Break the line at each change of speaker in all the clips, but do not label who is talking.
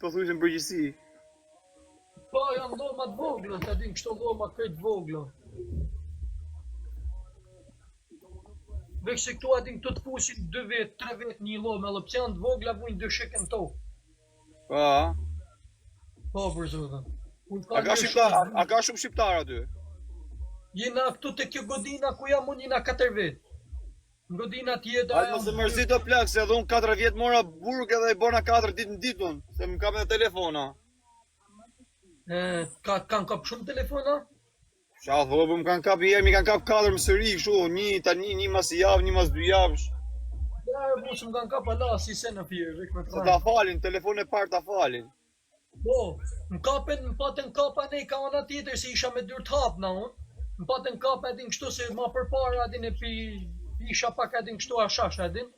po thuaj në përgjithësi.
Po, janë dhoma të vogla, ta din kështu dhoma krejt vogla. Veç se këtu adin këtu të fusin 2 vet, 3 vet një llome, edhe pse janë të vogla vujnë 2 shekën tokë.
Po.
Po, për zotin.
A ka shumë shqiptar aty?
Jena këtu te kjo godina ku jam unë jena 4 vet. Në godina tjetër.
Ai mos e mërzit o plak se edhe unë 4 vjet mora burg edhe i bona 4 ditë në ditën, se më kam edhe telefona.
Kanë kap shumë telefona?
Qa thobë, më kanë kap herë, mi kanë kap 4 më sëri, kështu, një tani, një mas javë, një mas 2 javësh.
Ja, po që më kanë kap ala, si se në firë,
se ta falin, telefon e parë ta falin.
Po, më patën kapa ne ka ona tjetër se isha me dyrt hap na unë. Më patën kapa edhin kështu se ma përpara edhin e isha pak edhin kështu ashash edhin.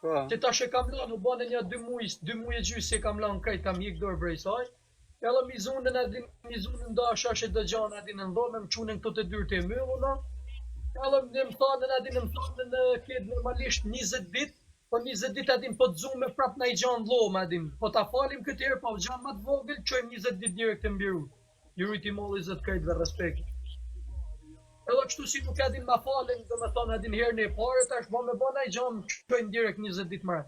Që tash e kam lanë, u bane një 2 muaj e gjysë se kam lanë krejt, kam hjek dorë brej saj. Edhe mizunën edhin, mizunën da ashash e dëgjan edhin në ndome, më qunen këto të dyrë të mylluna. Edhe më thanën edhin, më thanën këtë normalisht 20 dit, po 20 dit edhin po të zume prap në i gjanë dhoma edhin. Po ta falim këtë herë, po gjanë ma të vogël, qojmë 20 dit direkt të mbiru. Jurujt i molli zët krejt dhe respekt. Edhe kështu si nuk edhin ma falen, dhe me thonë edhin herën e pare, tash ma me bona i gjanë, qojmë direkt 20 dit mëre.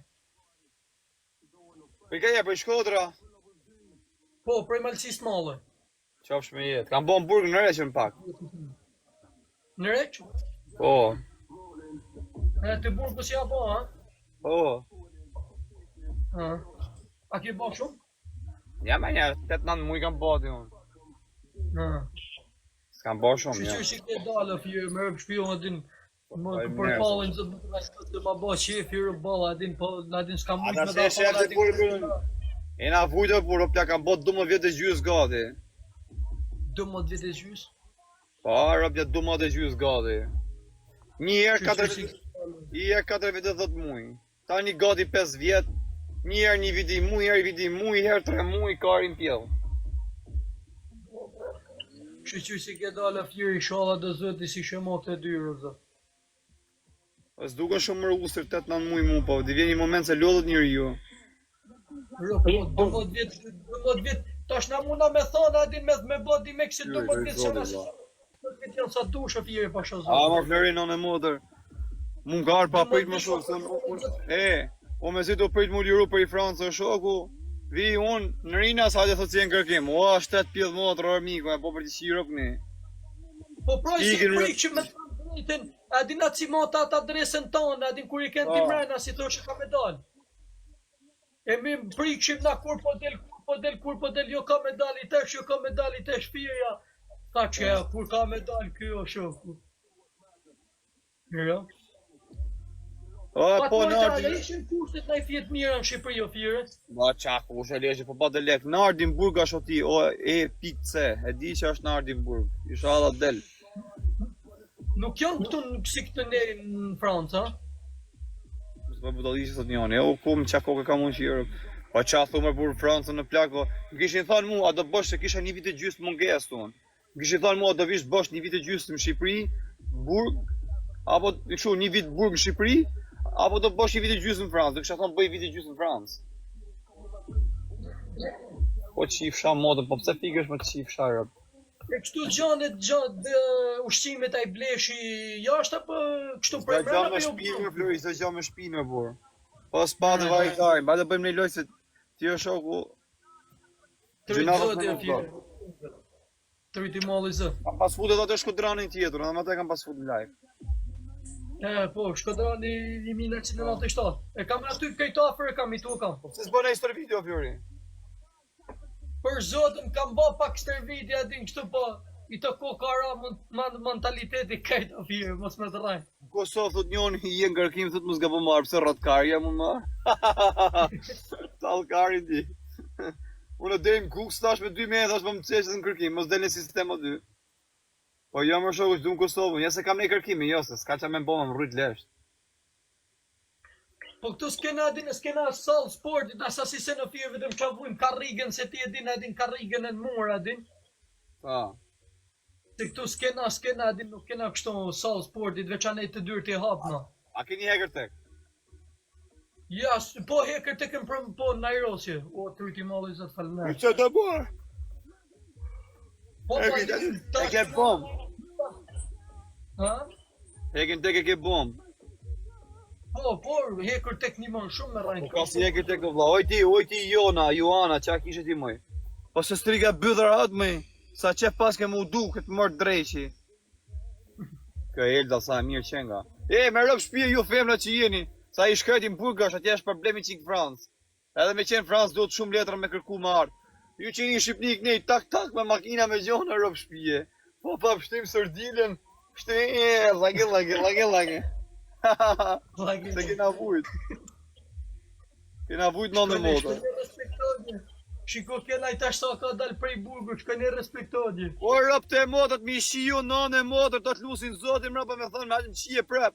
Për për Shkodra?
Po, prej Malësis Male.
Qafsh me jetë, kam bo në burg në reqën pak.
Në reqë?
Po.
Të burg pësja bo, ha?
Po.
A ke bo shumë?
Ja me njerë, 8-9 muj kam bo të unë. S'kam bo shumë, ja.
Shqyqyr që ke dalë, fjërë, më rëpë shpion, adin, për palin, zë ma bo qef, jërë bala, adin, s'kam mujt me da pala,
e na vujtë për o plak, kam bot 12 vjetë e gjys gati.
12 vjetë e gjys?
Pa, rëpja 12 e gjys gati. Një herë 4 vjetë e 10 muj. Ta një gati 5 vjetë, një herë një viti muj, herë 3 muj, karin pjellë.
Shqyqyr që ke dalë fjeri shala dhe zëti si shëma këtë dyrë, zë.
Pas duke shumë më usër 8-9 muj mu, po, dhe vjen një moment se lodhët njëri ju.
Po, 12 vjet, tash na muna me thonë adin me bodi me kësi 12 vjet që nësë 12 vjet janë sa dushë fjeri pasha zonë.
A, ma flerin në motër. Mu më garë pa prit më shumë, o me si të prit mu liru për i Francë o shoku, vi unë në rina sa të thotë si e në kërkim, o, 7 pjellë motër armiku, e po për të qiro këni.
Po proj si prit që me të drejten, adin atë si mata atë adresën tonë, adin kur i kënë ti mrena si të që ka me dalë. E mi më prikshim na kur po del, jo ka me dal i tesh, jo ka me dal i tesh firja. Ka që kur ka me dal kjo shoku. Jo?
Po
nardi... Ishin kushtet na i fjet mira në Shqipëri o fire?
Ba qa kush e leshe, po pa dhe lek. Nardinburg është oti, o e pikë C, e di që është Nardinburg. Isha alla del.
Nuk janë këtu si këtë ne në Francë, ha?
Po budallisë sot njënë, u ku më qa koke ka mund që Europë. Po qa thume për Francën në plak, po më kishin thonë mu, a do bosh se kisha një vit e gjysë munges të unë. Më kishin thonë mu, a do vish bosh një vit e gjysë në Shqipëri, burg, apo kështu një vit burg në Shqipëri, apo do bosh një vit e gjysë në Francë, do kisha thonë bëj vit e gjysë në Francë. Po qifsha modë, po pse fikesh me qifsha rëpë?
E kështu gjanë ushqimet a i bleshi jashtë apo kështu prej mërë
me shpinë, Flori, s'do gjanë me shpinë, por. Po s'pa të vaj kaj, ba të bëjmë një lojë se ti o shoku...
Të rritë e fjere. Të rritë i malli zë.
Kam pas fudet atë Shkodranin tjetër, në më te kam pas fut në live.
Po, Shkodrani 1997. E kam aty këjtë afer e kam i tu kam.
Se s'bëna i stër video, Flori?
Për zotën kam bo pak stërvidja din kështu po i të ko kara mentaliteti kajtë a firë, mos me të rajnë.
Në Kosovë thot njën i jenë kërkim, thot mos ga po marë, pëse rotkarja më marë. Talë kari di. Unë dhe në kukës tash me 2 metra, tash më më qeshës në kërkim, mos dhe në sistem o 2. Po jo më shokë, du në Kosovë, se kam ne kërkimi, jo se s'ka qa me më më rrujt lesht.
Po këtu s'kena salë sportit, asa si se në firë vetëm që avujmë karrigën, se ti edin karrigën e në murë, edin.
Ta.
Se këtu s'kena, nuk kena kështu salë sportit, veçanej të dyrë t'i hapë, no.
A keni hekër tek?
Ja, po hekër të kem për po Nairosje. O, tryti malli zot
E
falënder.
që të bërë?
Po
E ke bom.
Ha?
E ke bom.
Po, hekër tek një mon shumë me rajnë.
Ka si e ke tek vlla. Oj ti Joana, çka kishe ti më? Po se striga bydhër atë më. Sa çe pas ke mu duket mor dreqi. Kjo Elda sa mirë qenga. Me rob shtëpi ju femra që jeni. Sa i shkretin burgash, atje është problemi që në Francë. Edhe me qenë Francë do të shumë letra me kërku më ardë. Ju që një Shqipnik nej tak me makina me gjohë në rob shtëpije. Po pa pështim sërdilën, pështim lage. Se kena vujt. Kena vujt në motor.
Shiko kena i tash sa ka dal prej burgu, shkoni respektoni.
O rob të motot, mi shiju në motor, të të lusin zotin mrapa me thonë me haqën qije prep.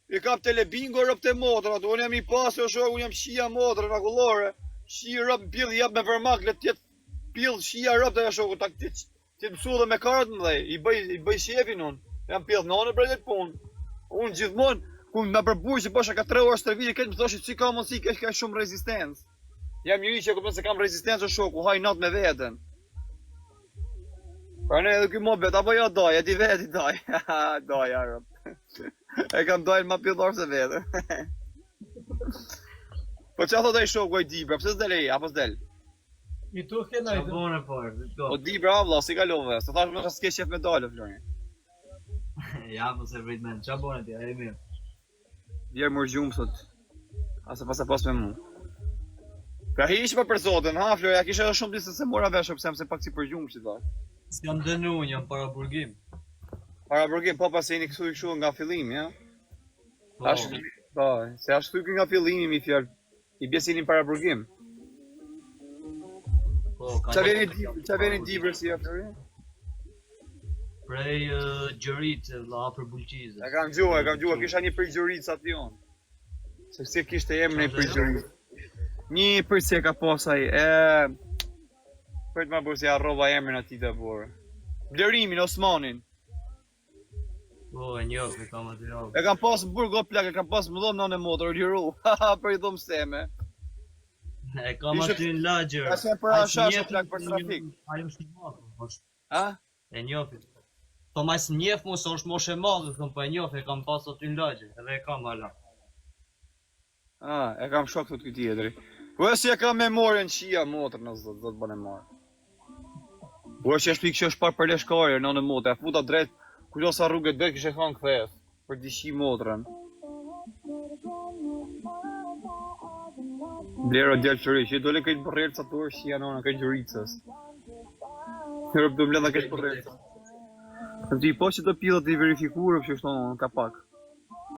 I kap telebingo rob të motor, unë jam i pasë o shok, unë jam shia motor në akullore. Shi rob pil jap me vermak, le tjetë pil shia rob të shok, ta ti mësu dhe me kartë më dhej, i bëj shefin unë. Jam pil në për dhe të punë. Unë gjithmonë, ku me përbuj që bësha ka 3 orë stërvije, këtë më thoshit si ka mundësi, ka shumë rezistencë. Jam njëri që kupton se kam rezistencë o shoku, haj natë me veten. Pra ne edhe ky mobet, apo jo doj, e di veti doj. Doj, arëm. E kam dojnë ma pillor se vete. Po qa thot e shoku e di, bra, pëse s'del e i, apo s'del?
I tu kena i
Qa bone por,
O di, bra, vla, si kalove, se thash më ka s'ke qef me dalë, Flori.
ja, po se vrit men, qa bone ti, e mirë.
Djerë mërë gjumë, sot. Ase pas me mu. Pra hi ishë për zotin, ha, Flori, ja kishe edhe shumë disë se mora veshë, pëse më se pak si për gjumë, që thash.
S'jam dënu, jam para burgim.
Para burgim, po pas e një kësu i këshu nga fillim, ja?
Po,
Po, se ashtu ky nga fillimi mi fjalë. I bjesinin para burgim.
po, ka
Qa veni dibër si ja Flori?
prej gjërit, la për bulqize.
E kam gjua, kisha një për gjuric aty on. Se si kishte emrin për gjuric. Një për se ka posaj, për të ma bërë se arrova emrin ati të borë. Blerimin, Osmanin.
Po, e njof, e kam aty rovë.
E kam pas në burg o plak, e kam pas më dhomë në motor, liru. Haha, për i dhomë steme.
E kam aty në lagjër.
Ka se për ashash o plak për trafik.
Ajo është një madhë,
Ha?
e njofi. Po mas njef mu se është moshe madhë, thëm, po e njof, e kam pas aty në lagjër, edhe e kam ala.
E kam shok të këtë tjetëri. Po e si e kam memorien qia motor në zot, do të bën e marë. Po e që është pikë që është parë për leshkarje në motor, e futa drejt, kujto sa rrugët drejt kishe thonë këthes, për dishi motrën. Blero djelë qëri, që i dole këtë bërrelë sa të orë që janë këtë gjuricës. Nërëp do mbledha këtë bërrelë. Në ti po që të pilët i verifikurë, që është në ka pak.